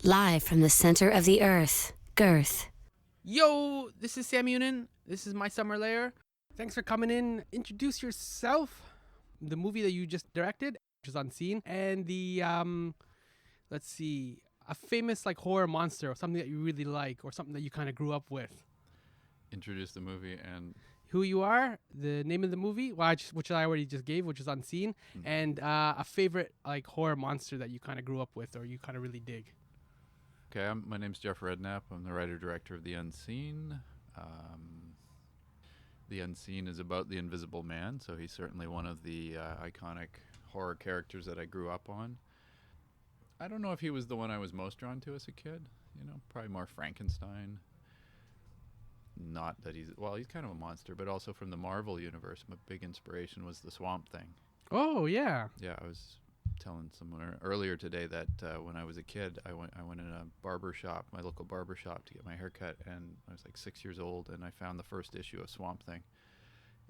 Live from the center of the earth, Girth. Yo, this is Sammy Younan. This is My Summer Lair. Thanks for coming in. Introduce yourself, the movie that you just directed, which is Unseen, and the, let's see, a famous like horror monster or something that you really like or something that you kind of grew up with. Introduce the movie and Who you are, the name of the movie, which I already just gave, which is Unseen, and a favorite like horror monster that you kind of grew up with or you kind of really dig. okay. My name's Geoff Redknap. I'm the writer-director of The Unseen. The Unseen is about the Invisible Man, so he's certainly one of the iconic horror characters that I grew up on. I don't know if he was the one I was most drawn to as a kid. You know, probably more Frankenstein. Not that he's kind of a monster, but also from the Marvel universe. My big inspiration was the Swamp Thing. Oh yeah. Yeah, I was telling someone earlier today that when I was a kid, I went in a barber shop, my local barber shop, to get my hair cut, and I was like 6 years old, and I found the first issue of Swamp Thing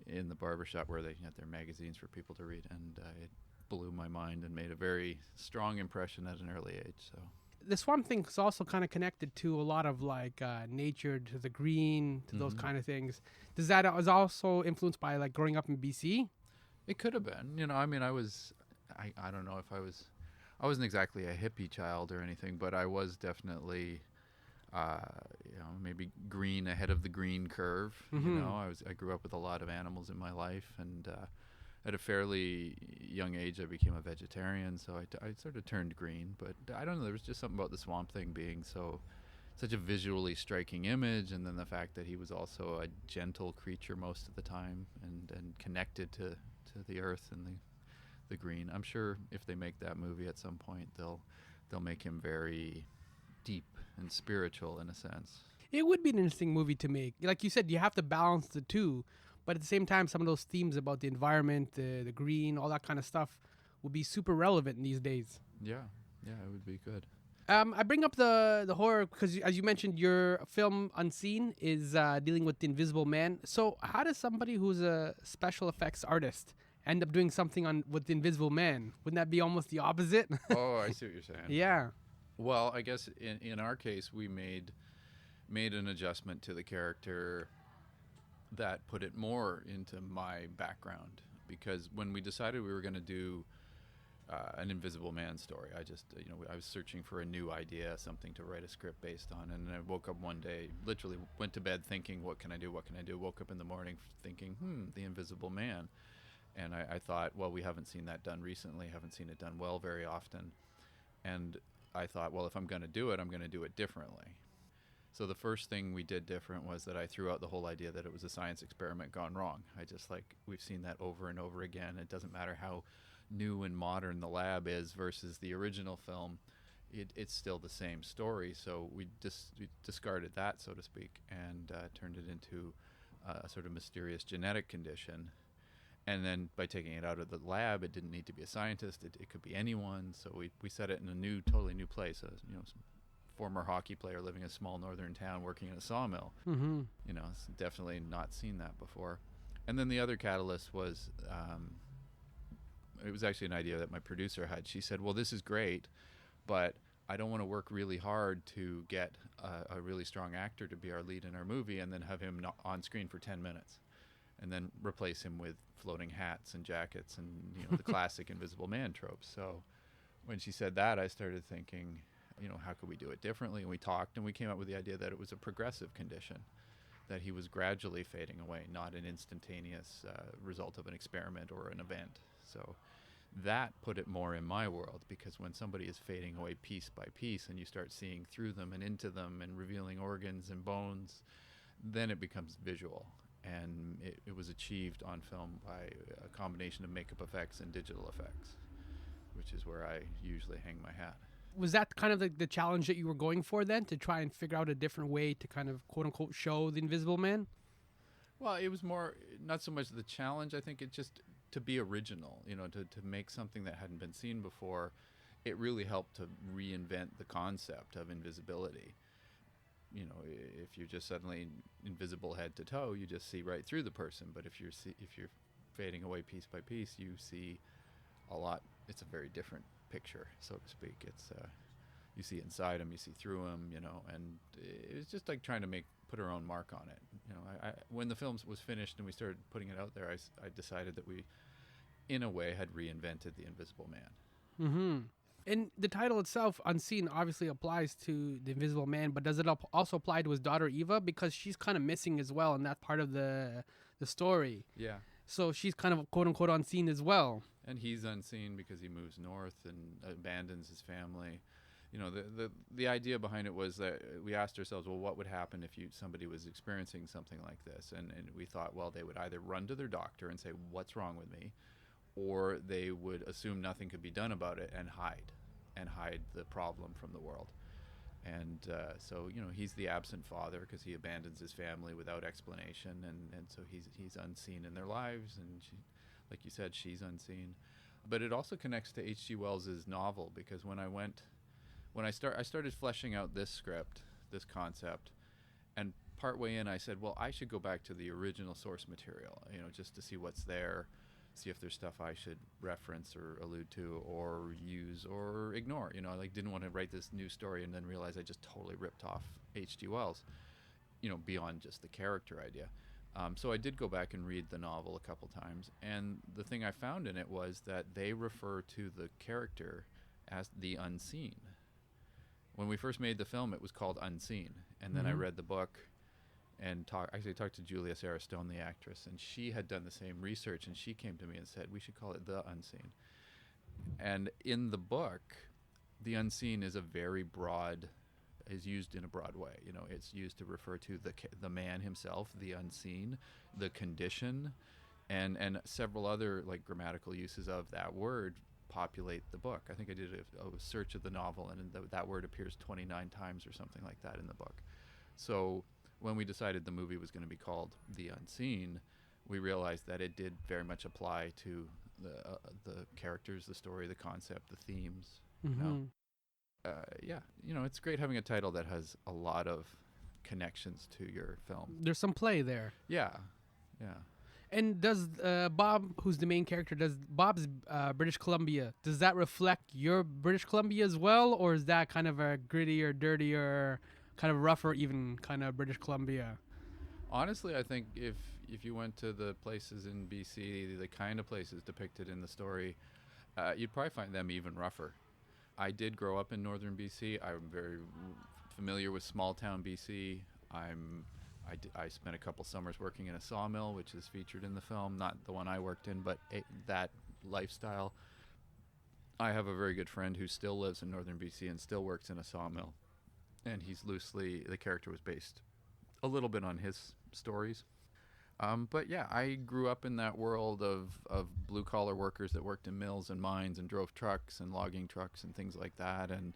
in the barber shop where they had their magazines for people to read, and it blew my mind and made a very strong impression at an early age. So The Swamp Thing is also kind of connected to a lot of like nature, to the green, to those kind of things. Does that was also influenced by like growing up in BC? it could have been, you know, I mean, I don't know if I wasn't exactly a hippie child or anything, but I was definitely, maybe green ahead of the green curve. You know, I grew up with a lot of animals in my life, and at a fairly young age, I became a vegetarian, so I sort of turned green. But I don't know, there was just something about the Swamp Thing being such a visually striking image, and then the fact that he was also a gentle creature most of the time, and connected to the earth and the green. I'm sure if they make that movie at some point, they'll make him very deep and spiritual in a sense. It would be an interesting movie to make. Like you said, you have to balance the two, but at the same time, some of those themes about the environment, the green, all that kind of stuff would be super relevant in these days. Yeah, it would be good. I bring up the horror because, as you mentioned, your film Unseen is dealing with the Invisible Man. So how does somebody who's a special effects artist end up doing something with the Invisible Man? Wouldn't that be almost the opposite? Oh, I see what you're saying. Yeah. Well, I guess in our case, we made an adjustment to the character that put it more into my background, because when we decided we were going to do an Invisible Man story, I was searching for a new idea, something to write a script based on, and I woke up one day, literally went to bed thinking, what can I do? Woke up in the morning thinking, the Invisible Man. And I thought, well, we haven't seen that done recently, haven't seen it done well very often. And I thought, well, if I'm going to do it, I'm going to do it differently. So the first thing we did different was that I threw out the whole idea that it was a science experiment gone wrong. We've seen that over and over again. It doesn't matter how new and modern the lab is versus the original film. It's still the same story. So we discarded that, so to speak, and turned it into a sort of mysterious genetic condition. And then by taking it out of the lab, it didn't need to be a scientist. It could be anyone. So we set it in a totally new place. Some former hockey player living in a small northern town working in a sawmill. Mm-hmm. You know, it's definitely not seen that before. And then the other catalyst was, it was actually an idea that my producer had. She said, well, this is great, but I don't want to work really hard to get a really strong actor to be our lead in our movie and then have him not on screen for 10 minutes. And then replace him with floating hats and jackets and the classic Invisible Man tropes. So when she said that, I started thinking, how could we do it differently? And we talked, and we came up with the idea that it was a progressive condition, that he was gradually fading away, not an instantaneous result of an experiment or an event. So that put it more in my world, because when somebody is fading away piece by piece and you start seeing through them and into them and revealing organs and bones, then it becomes visual. And it was achieved on film by a combination of makeup effects and digital effects, which is where I usually hang my hat. Was that kind of the challenge that you were going for then, to try and figure out a different way to kind of quote unquote show the Invisible Man? Well, it was more, not so much the challenge. I think it just to be original, to make something that hadn't been seen before. It really helped to reinvent the concept of invisibility. If you're just suddenly invisible head to toe, you just see right through the person. But if you're fading away piece by piece, you see a lot. It's a very different picture, so to speak. It's you see inside him, you see through him, and it was just like trying to put our own mark on it. I when the film was finished and we started putting it out there, I decided that we, in a way, had reinvented the Invisible Man. Mm-hmm. And the title itself, Unseen, obviously applies to the Invisible Man, but does it also apply to his daughter Eva? Because she's kind of missing as well, and that's part of the story. Yeah. So she's kind of quote unquote unseen as well. And he's unseen because he moves north and abandons his family. The idea behind it was that we asked ourselves, well, what would happen if somebody was experiencing something like this? And we thought, well, they would either run to their doctor and say, what's wrong with me? Or they would assume nothing could be done about it and hide the problem from the world. And so he's the absent father because he abandons his family without explanation, and so he's unseen in their lives, and like you said, she's unseen. But it also connects to H.G. Wells's novel, because when I started fleshing out this script, this concept, and partway in I said, well, I should go back to the original source material, just to see what's there, see if there's stuff I should reference or allude to or use or ignore. I didn't want to write this new story and then realize I just totally ripped off H.G. Wells, beyond just the character idea. So I did go back and read the novel a couple times, and the thing I found in it was that they refer to the character as the unseen. When we first made the film, it was called Unseen, and then I read the book and talked to Julia Sarah Stone, the actress, and she had done the same research, and she came to me and said, we should call it The Unseen. And in the book, the unseen is is used in a broad way. It's used to refer to the man himself, the unseen, the condition, and several other grammatical uses of that word populate the book. I think I did a search of the novel, and that word appears 29 times or something like that in the book. So when we decided the movie was going to be called The Unseen, we realized that it did very much apply to the characters, the story, the concept, the themes. It's great having a title that has a lot of connections to your film. There's some play there. Yeah. And does Bob, who's the main character, does Bob's British Columbia, does that reflect your British Columbia as well, or is that kind of a grittier, dirtier, kind of rougher even kind of British Columbia? Honestly, I think if you went to the places in BC, the kind of places depicted in the story, you'd probably find them even rougher. I did grow up in northern BC. I'm very familiar with small town BC. I spent a couple summers working in a sawmill, which is featured in the film, not the one I worked in, but that lifestyle. I have a very good friend who still lives in northern BC and still works in a sawmill. And the character was based a little bit on his stories. But yeah, I grew up in that world of blue-collar workers that worked in mills and mines and drove trucks and logging trucks and things like that, and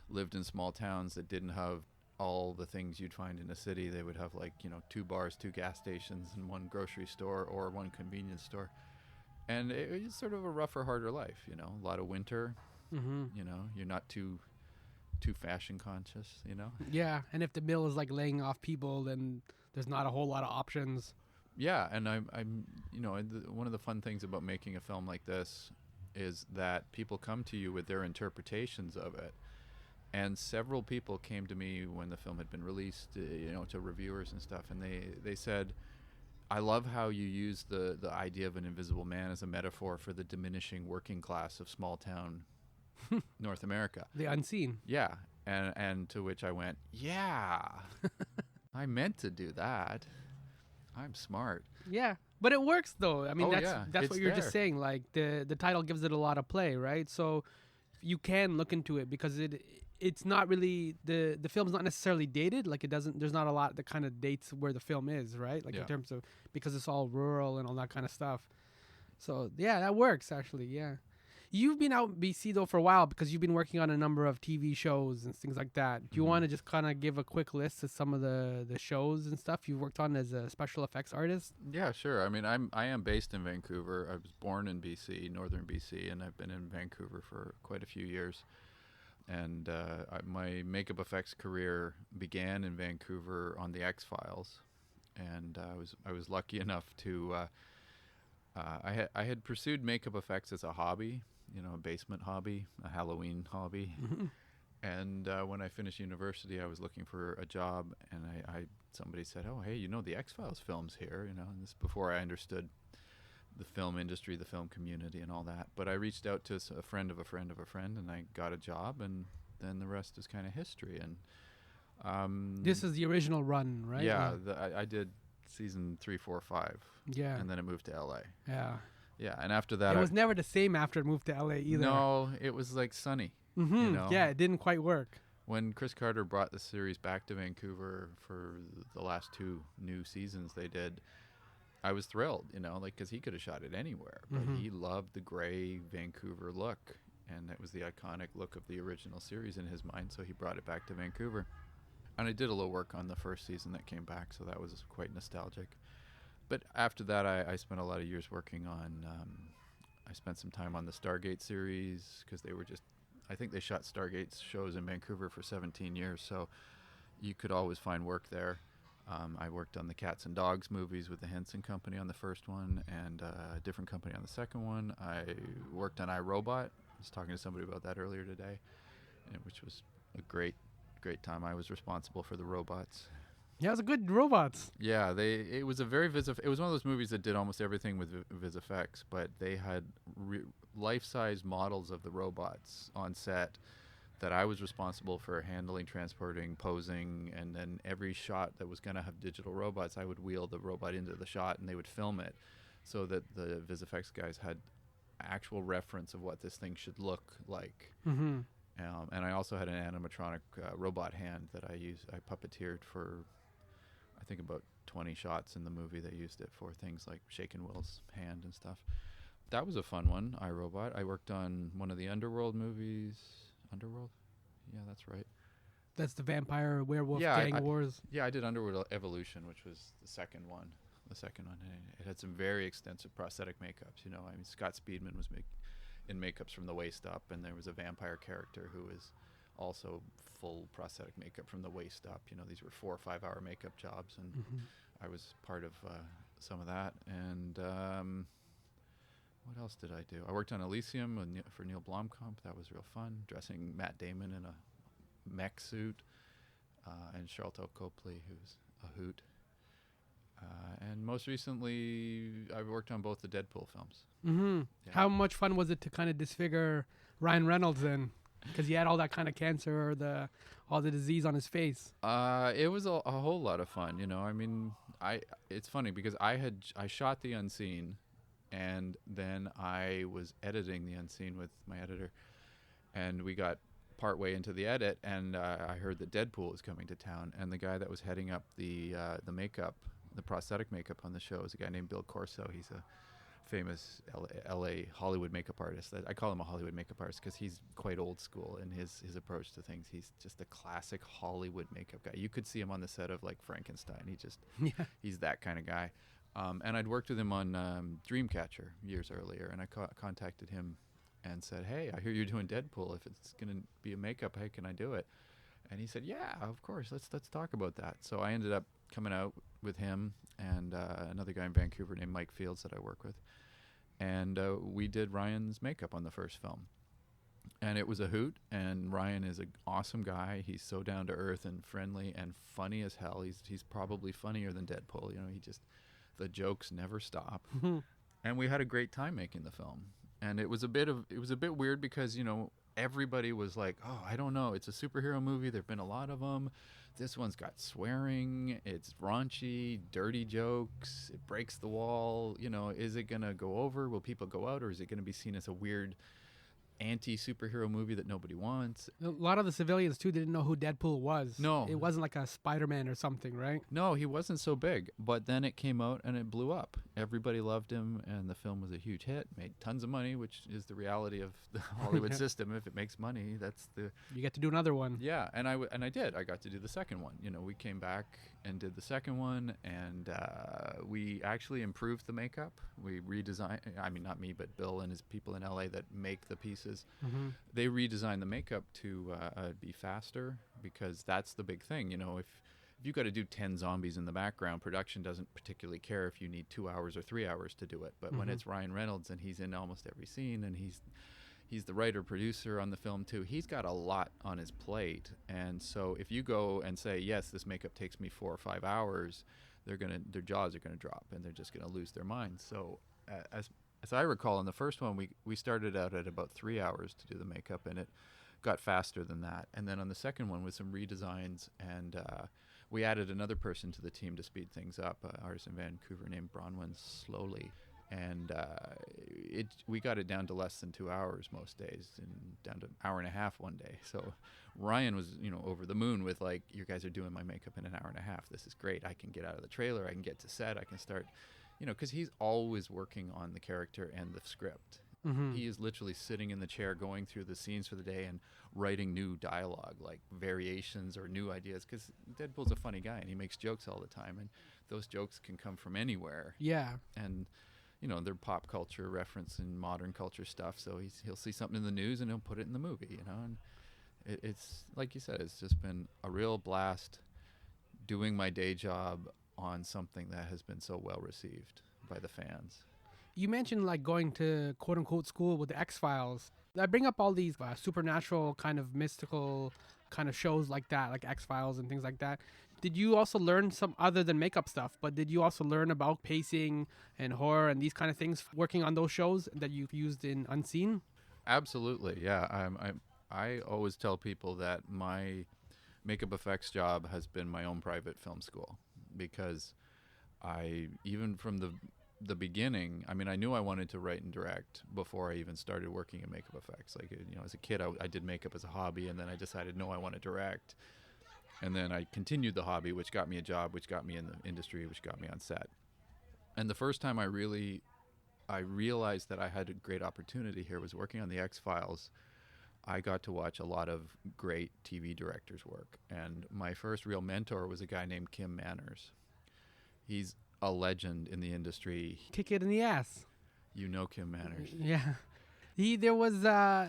lived in small towns that didn't have all the things you'd find in a city. They would have 2 bars, 2 gas stations, and 1 grocery store or 1 convenience store. And it was sort of a rougher, harder life, a lot of winter. You're not too fashion conscious, Yeah, and if the mill is laying off people, then there's not a whole lot of options. Yeah, and I'm one of the fun things about making a film like this is that people come to you with their interpretations of it. And several people came to me when the film had been released, to reviewers and stuff, and they said, I love how you use the idea of an invisible man as a metaphor for the diminishing working class of small town North America. The unseen. Yeah. And to which I went, yeah, I meant to do that. I'm smart. Yeah. But it works though. I mean, that's what you're there. just saying. The title gives it a lot of play, right? So you can look into it because it's not really the film's not necessarily dated. There's not a lot that kind of dates where the film is, right? In terms of, because it's all rural and all that kind of stuff. So yeah, that works actually. Yeah. You've been out in BC though for a while because you've been working on a number of TV shows and things like that. Do you want to just kind of give a quick list of some of the shows and stuff you've worked on as a special effects artist? Yeah, sure. I mean, I am based in Vancouver. I was born in BC, northern BC, and I've been in Vancouver for quite a few years. And my makeup effects career began in Vancouver on the X-Files, and I was lucky enough to I had pursued makeup effects as a hobby. A basement hobby, a Halloween hobby. And when I finished university, I was looking for a job, and somebody said, "Oh, hey, the X-Files film's here," and this before I understood the film industry, the film community, and all that. But I reached out to a friend of a friend of a friend, and I got a job, and then the rest is kind of history. And This is the original run, right? yeah, I did season 3, 4, 5. Yeah. And then it moved to LA. Yeah. Yeah, and after that, It was never the same after it moved to LA either. No, it was like sunny. Mm-hmm. Yeah, it didn't quite work. When Chris Carter brought the series back to Vancouver for the last 2 new seasons they did, I was thrilled, because he could have shot it anywhere, but he loved the gray Vancouver look, and that was the iconic look of the original series in his mind, so he brought it back to Vancouver. And I did a little work on the first season that came back, so that was quite nostalgic. But after that, I spent a lot of years working on, I spent some time on the Stargate series, because I think they shot Stargate shows in Vancouver for 17 years, so you could always find work there. I worked on the Cats and Dogs movies with the Henson Company on the first one, and a different company on the second one. I worked on iRobot. I was talking to somebody about that earlier today, which was a great time. I was responsible for the robots. Yeah, it was a good robots. Yeah, it was a very it was one of those movies that did almost everything with VisFX, but they had life-size models of the robots on set that I was responsible for handling, transporting, posing, and then every shot that was going to have digital robots, I would wheel the robot into the shot and they would film it so that the VisFX guys had actual reference of what this thing should look like. Mm-hmm. And I also had an animatronic robot hand that I puppeteered for, I think, about 20 shots in the movie. They used it for things like Shakin' Will's hand and stuff. That was a fun one, iRobot. I worked on one of the Underworld movies. Underworld? Yeah, that's right. That's the vampire werewolf gang wars. Yeah, I did Underworld Evolution, which was the second one. It had some very extensive prosthetic makeups. Scott Speedman was in makeups from the waist up, and there was a vampire character who was also full prosthetic makeup from the waist up. These were 4 or 5 hour makeup jobs, and I was part of some of that. And what else did I do? I worked on Elysium for Neil Blomkamp. That was real fun, dressing Matt Damon in a mech suit, and Charlton Copley, who's a hoot. And most recently, I've worked on both the Deadpool films. Mm-hmm. Yeah. How much fun was it to kind of disfigure Ryan Reynolds then? Because he had all that kind of cancer or all the disease on his face. It was a whole lot of fun, it's funny because I shot the unseen, and then I was editing the unseen with my editor, and we got partway into the edit, and I heard that Deadpool was coming to town, and the guy that was heading up the makeup, the prosthetic makeup on the show, is a guy named Bill Corso. He's a famous LA Hollywood makeup artist. I call him a Hollywood makeup artist because he's quite old school in his approach to things. He's just a classic Hollywood makeup guy. You could see him on the set of like Frankenstein. He's that kind of guy. And I'd worked with him on Dreamcatcher years earlier, and I contacted him and said, "Hey, I hear you're doing Deadpool. If it's going to be a makeup, hey, can I do it?" And he said, "Yeah, of course. Let's talk about that." So I ended up coming out with him and another guy in Vancouver named Mike Fields that I work with, and we did Ryan's makeup on the first film, and it was a hoot. And Ryan is an awesome guy. He's so down to earth and friendly and funny as hell. He's probably funnier than Deadpool. The jokes never stop. And we had a great time making the film. And it was a bit weird because everybody was like, "Oh, I don't know. It's a superhero movie. There've been a lot of them. This one's got swearing. It's raunchy, dirty jokes. It breaks the wall. Is it gonna go over? Will people go out, or is it gonna be seen as a weird anti-superhero movie that nobody wants?" A lot of the civilians too didn't know who Deadpool was. No, it wasn't like a Spider-Man or something, right? No, he wasn't so big. But then it came out and it blew up. Everybody loved him, and the film was a huge hit. Made tons of money, which is the reality of the Hollywood system. If it makes money, you get to do another one. Yeah, and I did. I got to do the second one. We came back and did the second one, and we actually improved the makeup. We redesigned. I mean, not me, but Bill and his people in LA that make the pieces. Mm-hmm. They redesigned the makeup to be faster, because that's the big thing. If you've got to do 10 zombies in the background, production doesn't particularly care if you need 2 hours or 3 hours to do it. But when it's Ryan Reynolds and he's in almost every scene, and he's he's the writer producer on the film too. He's got a lot on his plate, and so if you go and say, yes, this makeup takes me 4 or 5 hours, their jaws are gonna drop and they're just gonna lose their minds. So as I recall, in the first one, we started out at about 3 hours to do the makeup, and it got faster than that. And then on the second one, with some redesigns, and we added another person to the team to speed things up, an artist in Vancouver named Bronwyn Slowly. And we got it down to less than 2 hours most days, and down to an hour and a half one day. So Ryan was, over the moon with, like, you guys are doing my makeup in an hour and a half. This is great. I can get out of the trailer. I can get to set. I can start, because he's always working on the character and the script. Mm-hmm. He is literally sitting in the chair going through the scenes for the day and writing new dialogue, like variations or new ideas, because Deadpool's a funny guy and he makes jokes all the time, and those jokes can come from anywhere. Yeah. And they're pop culture reference and modern culture stuff, so he'll see something in the news and he'll put it in the movie, and it's like you said, it's just been a real blast doing my day job on something that has been so well received by the fans. You mentioned like going to quote unquote school with the X-Files. I bring up all these supernatural kind of mystical kind of shows like that, like X-Files and things like that. Did you also learn some other than makeup stuff, but did you also learn about pacing and horror and these kind of things working on those shows that you've used in Unseen? Absolutely, yeah. I always tell people that my makeup effects job has been my own private film school, because even from the beginning, I knew I wanted to write and direct before I even started working in makeup effects. Like, as a kid, I did makeup as a hobby, and then I decided, no, I want to direct. And then I continued the hobby, which got me a job, which got me in the industry, which got me on set. And the first time I realized that I had a great opportunity here was working on the X-Files. I got to watch a lot of great TV directors work. And my first real mentor was a guy named Kim Manners. He's a legend in the industry. Kick it in the ass. You know Kim Manners. Yeah. There was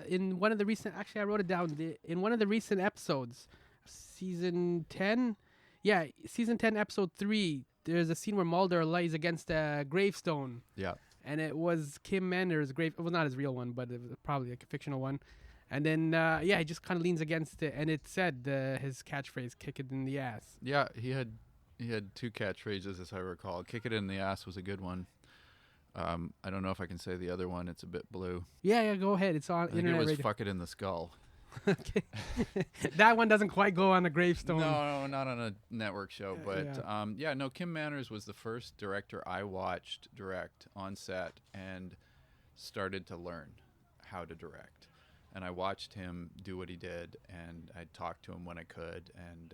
in one of the recent, actually I wrote it down, in one of the recent episodes, season 10, season 10 episode 3, there's a scene where Mulder lays against a gravestone. Yeah. And it was Kim Manners' grave. It was not his real one, but it was probably like a fictional one. And then, he just kind of leans against it, and it said his catchphrase, kick it in the ass. Yeah, he had 2 catchphrases, as I recall. Kick it in the ass was a good one. I don't know if I can say the other one. It's a bit blue. Yeah, go ahead. It's on I think internet it was radio. fuck it in the skull. Okay. That one doesn't quite go on a gravestone. No, not on a network show. But yeah. Kim Manners was the first director I watched direct on set and started to learn how to direct. And I watched him do what he did, and I talked to him when I could. And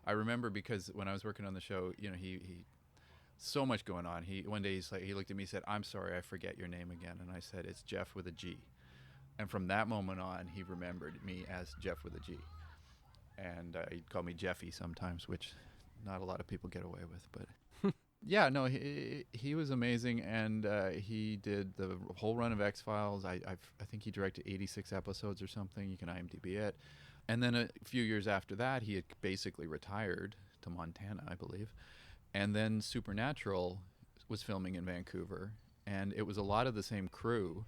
I remember, because when I was working on the show, he so much going on. One day he looked at me and said, "I'm sorry, I forget your name again." And I said, "It's Geoff with a G." And from that moment on, he remembered me as Geoff with a G. And he'd call me Jeffy sometimes, which not a lot of people get away with. But yeah, no, he was amazing, and he did the whole run of X-Files. I think he directed 86 episodes or something. You can IMDb it. And then a few years after that, he had basically retired to Montana, I believe. And then Supernatural was filming in Vancouver, and it was a lot of the same crew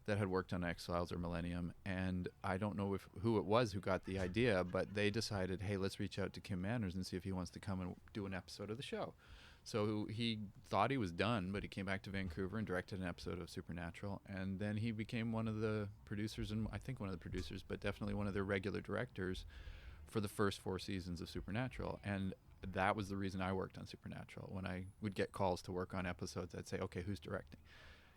that had worked on X-Files or Millennium, and I don't know who it was who got the idea, but they decided, hey, let's reach out to Kim Manners and see if he wants to come and do an episode of the show. So he thought he was done, but he came back to Vancouver and directed an episode of Supernatural, and then he became one of the producers, and I think one of the producers, but definitely one of their regular directors for the first 4 seasons of Supernatural. And that was the reason I worked on Supernatural. When I would get calls to work on episodes, I'd say, okay, who's directing?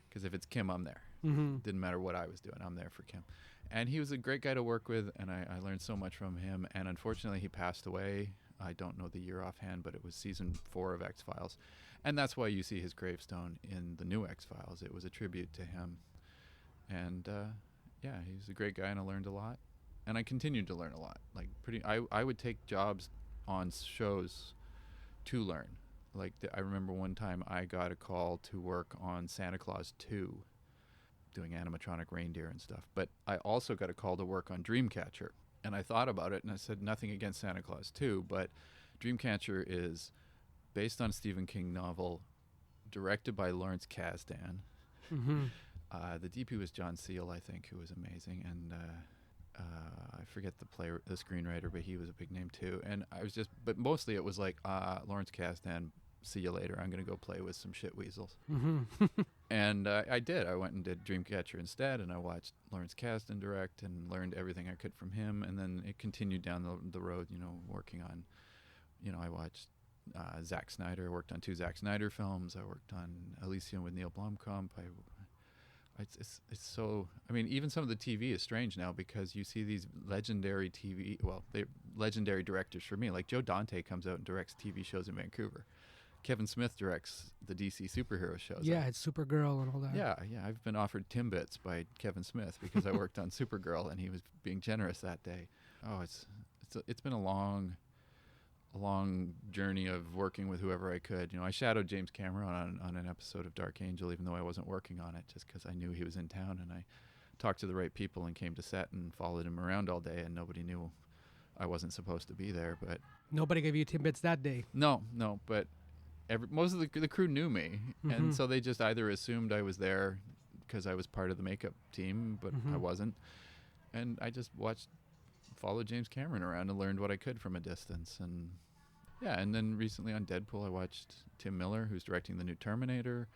Because if it's Kim, I'm there. Mm-hmm. Didn't matter what I was doing, I'm there for Kim. And he was a great guy to work with, and I learned so much from him. And unfortunately, he passed away. I don't know the year offhand, but it was season 4 of X-Files. And that's why you see his gravestone in the new X-Files. It was a tribute to him. And he was a great guy, and I learned a lot. And I continued to learn a lot. I would take jobs on shows to learn. I remember one time I got a call to work on Santa Claus 2, doing animatronic reindeer and stuff. But I also got a call to work on Dreamcatcher. And I thought about it, and I said nothing against Santa Claus 2, but Dreamcatcher is based on a Stephen King novel, directed by Lawrence Kasdan. Mm-hmm. The DP was John Seal, I think, who was amazing, and I forget the screenwriter, but he was a big name too. And I was but mostly it was like, Lawrence Kasdan, see you later. I'm gonna go play with some shit weasels. And I did. I went and did Dreamcatcher instead, and I watched Lawrence Kasdan direct and learned everything I could from him. And then it continued down the road, working on, I watched Zack Snyder. I worked on 2 Zack Snyder films. I worked on Elysium with Neil Blomkamp. It's so, I mean, even some of the TV is strange now because you see these legendary they're legendary directors for me. Like Joe Dante comes out and directs TV shows in Vancouver. Kevin Smith directs the DC superhero shows. Yeah, it's Supergirl and all that. Yeah. I've been offered Timbits by Kevin Smith because I worked on Supergirl and he was being generous that day. Oh, it's been a long journey of working with whoever I could. I shadowed James Cameron on an episode of Dark Angel, even though I wasn't working on it, just because I knew he was in town, and I talked to the right people and came to set and followed him around all day, and nobody knew I wasn't supposed to be there. But nobody gave you Timbits that day. No, but most of the crew knew me, and so they just either assumed I was there because I was part of the makeup team, but I wasn't, and I just followed James Cameron around and learned what I could from a distance. And and then recently on Deadpool I watched Tim Miller, who's directing the new Terminator.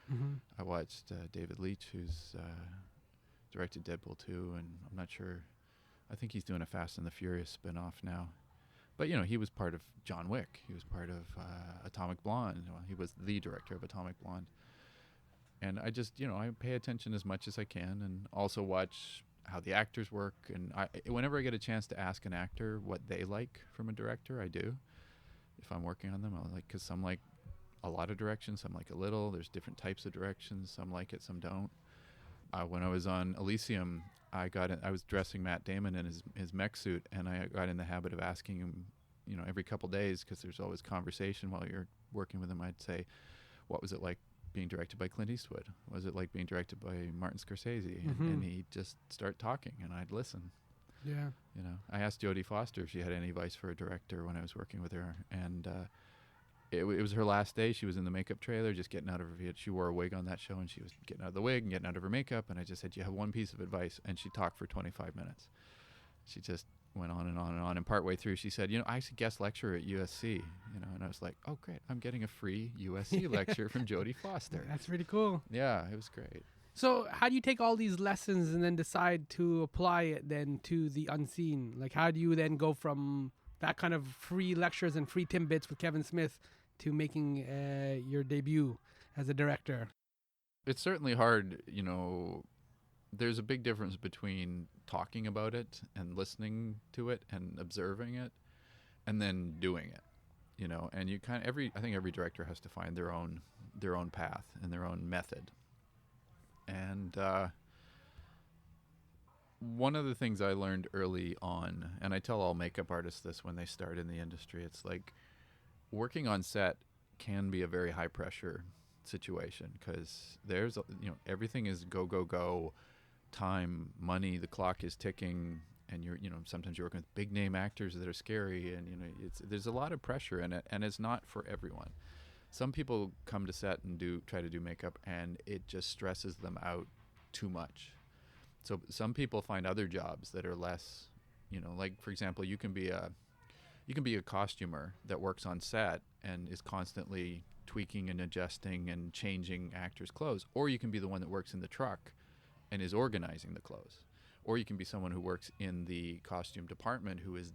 I watched David Leitch, who's directed Deadpool 2, and I'm not sure, I think he's doing a Fast and the Furious spin-off now. But he was part of John Wick, he was part of Atomic Blonde. He was the director of Atomic Blonde. And I just I pay attention as much as I can, and also watch how the actors work. And whenever I get a chance to ask an actor what they like from a director, I do. If I'm working on them, because some like a lot of direction, some like a little. There's different types of directions. Some like it, some don't. When I was on Elysium, I was dressing Matt Damon in his mech suit, and I got in the habit of asking him, every couple days, because there's always conversation while you're working with him. I'd say, what was it like being directed by Clint Eastwood? What was it like being directed by Martin Scorsese? And he'd just start talking, and I'd listen. Yeah. I asked Jodie Foster if she had any advice for a director when I was working with her, and it was her last day. She was in the makeup trailer, just getting out of her. She wore a wig on that show, and she was getting out of the wig and getting out of her makeup. And I just said, "You have one piece of advice," and she talked for 25 minutes. She just went on and on and on. And partway through, she said, "I used to guest lecture at USC." And I was like, "Oh, great! I'm getting a free USC lecture from Jodie Foster." That's really cool. Yeah, it was great. So how do you take all these lessons and then decide to apply it then to the unseen? Like, how do you then go from that kind of free lectures and free Timbits with Kevin Smith to making your debut as a director? It's certainly hard. There's a big difference between talking about it and listening to it and observing it and then doing it. And you I think every director has to find their own path and their own method. And one of the things I learned early on, and I tell all makeup artists this when they start in the industry, it's like working on set can be a very high pressure situation, because there's everything is go, time, money, the clock is ticking, and you're sometimes you're working with big name actors that are scary, and there's a lot of pressure in it, and it's not for everyone. Some people come to set and try to do makeup, and it just stresses them out too much. So some people find other jobs that are less, like for example, you can be a costumer that works on set and is constantly tweaking and adjusting and changing actors' clothes, or you can be the one that works in the truck and is organizing the clothes, or you can be someone who works in the costume department who is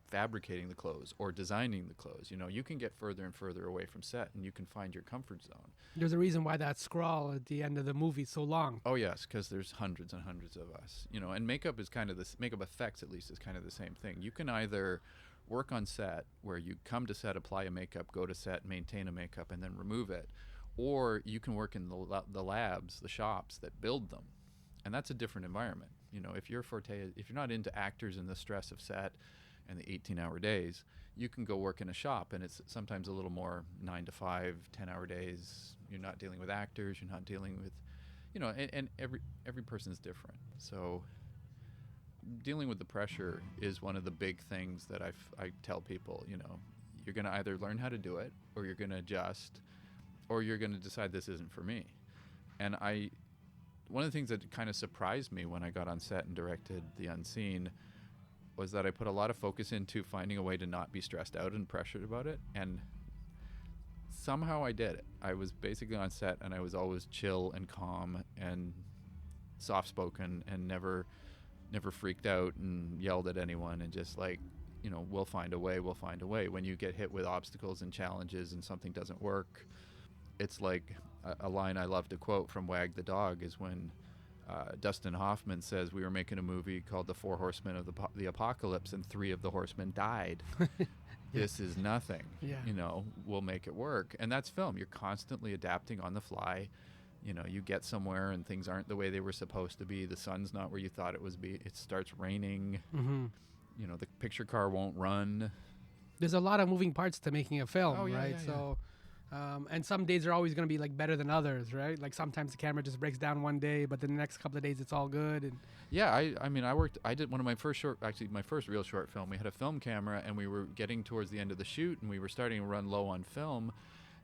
fabricating the clothes or designing the clothes. You can get further and further away from set, and you can find your comfort zone. There's a reason why that scroll at the end of the movie is so long. Oh yes, because there's hundreds and hundreds of us. And makeup is kind of this. Makeup effects, at least, is kind of the same thing. You can either work on set, where you come to set, apply a makeup, go to set, maintain a makeup, and then remove it, or you can work in the labs, the shops that build them, and that's a different environment. If you're not into actors and the stress of set and the 18-hour days, you can go work in a shop, and it's sometimes a little more 9 to 5, 10-hour days. You're not dealing with actors. You're not dealing with, and every person's different. So dealing with the pressure is one of the big things that I tell people. You're going to either learn how to do it, or you're going to adjust, or you're going to decide this isn't for me. And one of the things that kind of surprised me when I got on set and directed The Unseen was that I put a lot of focus into finding a way to not be stressed out and pressured about it. And somehow I did it. I was basically on set and I was always chill and calm and soft-spoken and never freaked out and yelled at anyone, and just like, you know, we'll find a way. When you get hit with obstacles and challenges and something doesn't work, it's like a line I love to quote from Wag the Dog is when Dustin Hoffman says, we were making a movie called The Four Horsemen of the Apocalypse and 3 of the horsemen died. This is nothing. You know, we'll make it work. And that's film. You're constantly adapting on the fly. You know, you get somewhere and things aren't the way they were supposed to be. The sun's not where you thought it was. It starts raining. You know, the picture car won't run. There's a lot of moving parts to making a film, right? Yeah. So, and some days are always going to be like better than others, right? Like sometimes the camera just breaks down one day, but then the next couple of days it's all good. And yeah, I did one of my first my first real short film. We had a film camera and we were getting towards the end of the shoot and we were starting to run low on film.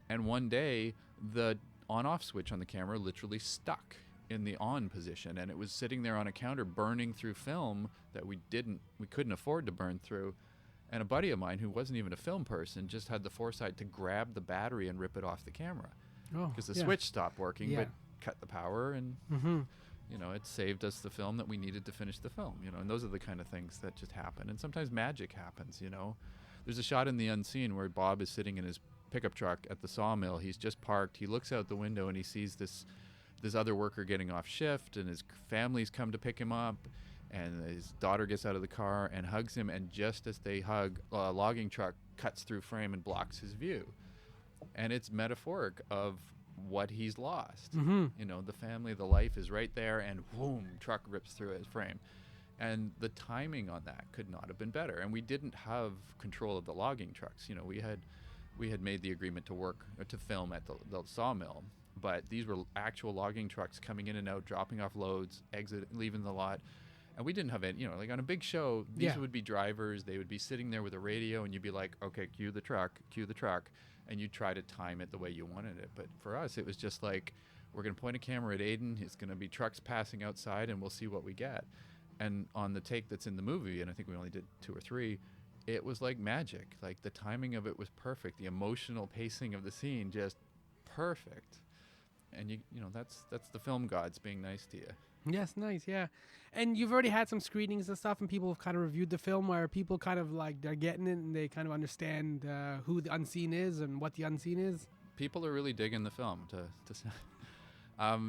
And one day the on-off switch on the camera literally stuck in the on position, and it was sitting there on a counter burning through film that we couldn't afford to burn through. And a buddy of mine who wasn't even a film person just had the foresight to grab the battery and rip it off the camera because the switch stopped working, but cut the power, and you know, it saved us the film that we needed to finish the film. You know, and those are the kind of things that just happen. And sometimes magic happens. You know, there's a shot in The Unseen where Bob is sitting in his pickup truck at the sawmill. He's just parked. He looks out the window and he sees this other worker getting off shift, and his family's come to pick him up, and his daughter gets out of the car and hugs him, and just as they hug, a logging truck cuts through frame and blocks his view. And it's metaphoric of what he's lost. You know, the family, the life is right there, and boom, truck rips through his frame. And the timing on that could not have been better. And we didn't have control of the logging trucks. You know, we had made the agreement to film at the sawmill, but these were actual logging trucks coming in and out, dropping off loads, leaving the lot. And we didn't have any, you know, like on a big show, these would be drivers. They would be sitting there with a radio, and you'd be like, okay, cue the truck. And you'd try to time it the way you wanted it. But for us, it was just like, we're going to point a camera at Aiden. It's going to be trucks passing outside, and we'll see what we get. And on the take that's in the movie, and I think we only did 2 or 3, it was like magic. Like the timing of it was perfect. The emotional pacing of the scene, just perfect. And you know, that's the film gods being nice to you. yes, nice, yeah. And you've already had some screenings and stuff, and people have kind of reviewed the film, where people kind of like, they're getting it and they kind of understand who the Unseen is and what the Unseen is. People are really digging the film.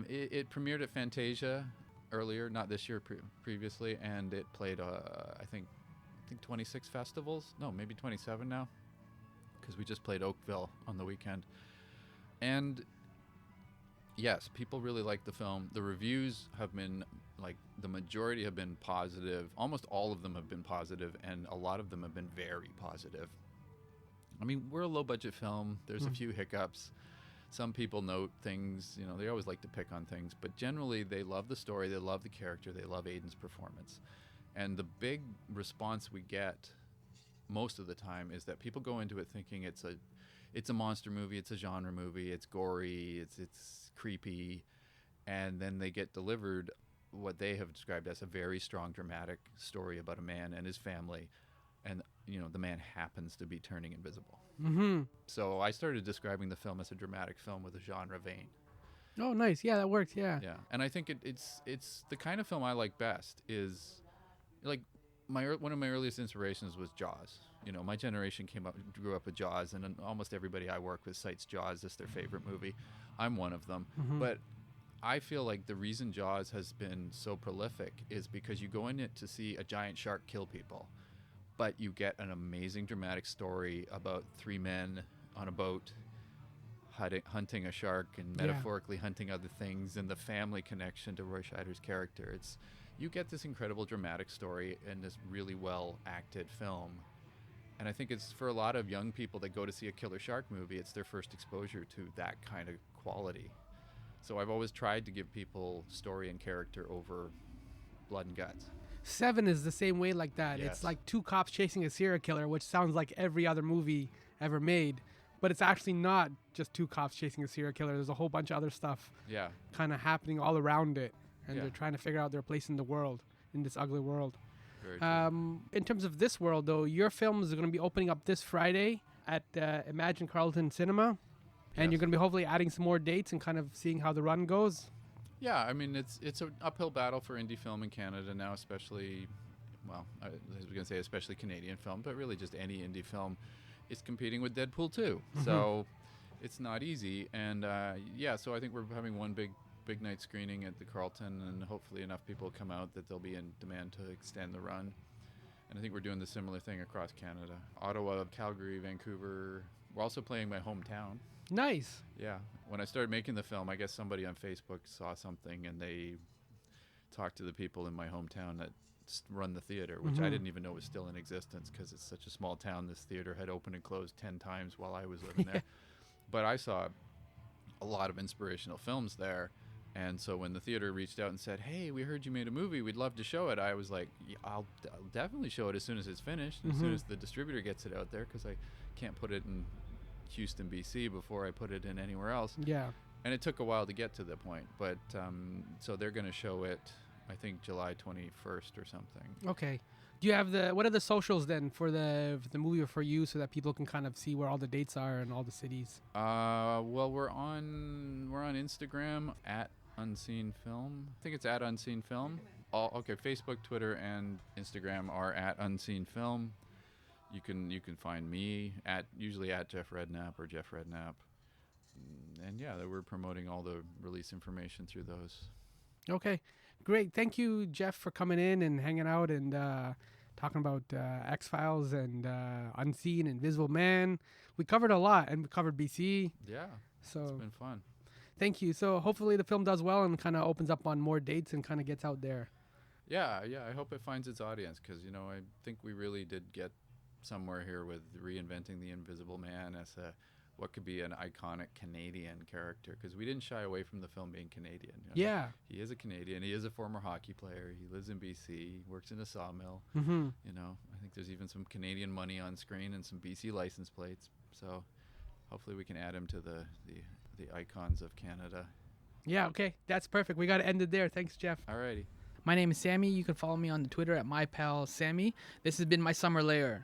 It premiered at Fantasia earlier, not this year, previously, and it played I think 26 festivals. No, maybe 27 now, because we just played Oakville on the weekend. And yes, people really like the film. The reviews have been, like, the majority have been positive. Almost all of them have been positive, and a lot of them have been very positive. I mean, we're a low-budget film. There's a few hiccups. Some people note things, you know, they always like to pick on things, but generally they love the story, they love the character, they love Aiden's performance. And the big response we get most of the time is that people go into it thinking it's a monster movie, it's a genre movie, it's gory, it's creepy, and then they get delivered what they have described as a very strong dramatic story about a man and his family, and you know, the man happens to be turning invisible. So I started describing the film as a dramatic film with a genre vein. Oh, nice. Yeah, that works. Yeah. And I think it's the kind of film I like best. Is like one of my earliest inspirations was Jaws. You know, my generation grew up with Jaws, and almost everybody I work with cites Jaws as their favorite movie. I'm one of them. But I feel like the reason Jaws has been so prolific is because you go in it to see a giant shark kill people, but you get an amazing dramatic story about 3 men on a boat hunting a shark and metaphorically hunting other things, and the family connection to Roy Scheider's character. You get this incredible dramatic story in this really well acted film. And I think it's for a lot of young people that go to see a killer shark movie, it's their first exposure to that kind of quality. So I've always tried to give people story and character over blood and guts. 7 is the same way like that. Yes. It's like 2 cops chasing a serial killer, which sounds like every other movie ever made. But it's actually not just 2 cops chasing a serial killer. There's a whole bunch of other stuff kind of happening all around it. and Yeah. they're trying to figure out their place in the world, in this ugly world. Very true. In terms of this world, though, your film is going to be opening up this Friday at Imagine Carlton Cinema, and you're Yes. going to be hopefully adding some more dates and kind of seeing how the run goes. Yeah, I mean it's an uphill battle for indie film in Canada now, especially. Well, I was going to say especially Canadian film, but really just any indie film is competing with Deadpool 2. So it's not easy. And so I think we're having one big night screening at the Carlton, and hopefully enough people come out that they'll be in demand to extend the run. And I think we're doing the similar thing across Canada. Ottawa, Calgary, Vancouver. We're also playing my hometown. Nice. Yeah. When I started making the film, I guess somebody on Facebook saw something and they talked to the people in my hometown that run the theater, which I didn't even know was still in existence because it's such a small town. This theater had opened and closed 10 times while I was living there. But I saw a lot of inspirational films there. And so when the theater reached out and said, "Hey, we heard you made a movie. We'd love to show it," I was like, yeah, I'll definitely show it as soon as it's finished, as soon as the distributor gets it out there, because I can't put it in Houston, BC before I put it in anywhere else. Yeah. And it took a while to get to the point. But so they're going to show it, I think, July 21st or something. Okay. Do you have what are the socials then for the movie or for you, so that people can kind of see where all the dates are and all the cities? Well, we're on Instagram at Unseen Film. I think it's at Unseen Film. Facebook, Twitter, and Instagram are at Unseen Film. You can find me usually at Geoff Redknap or Geoff Redknap. And yeah, we're promoting all the release information through those. Okay, great. Thank you, Geoff, for coming in and hanging out and talking about X-Files and Unseen, Invisible Man. We covered a lot, and we covered BC. Yeah, So it's been fun. thank you. So hopefully the film does well and kind of opens up on more dates and kind of gets out there. Yeah, I hope it finds its audience, because I think we really did get somewhere here with reinventing the Invisible Man as what could be an iconic Canadian character, because we didn't shy away from the film being Canadian. Yeah. He is a Canadian. He is a former hockey player. He lives in BC. He works in a sawmill. Mm-hmm. I think there's even some Canadian money on screen and some BC license plates. So hopefully we can add him to the icons of Canada. Yeah, okay. That's perfect. We got to end it there. Thanks, Geoff. Alrighty. My name is Sammy. You can follow me on the Twitter at My Pal Sammy. This has been My Summer Lair.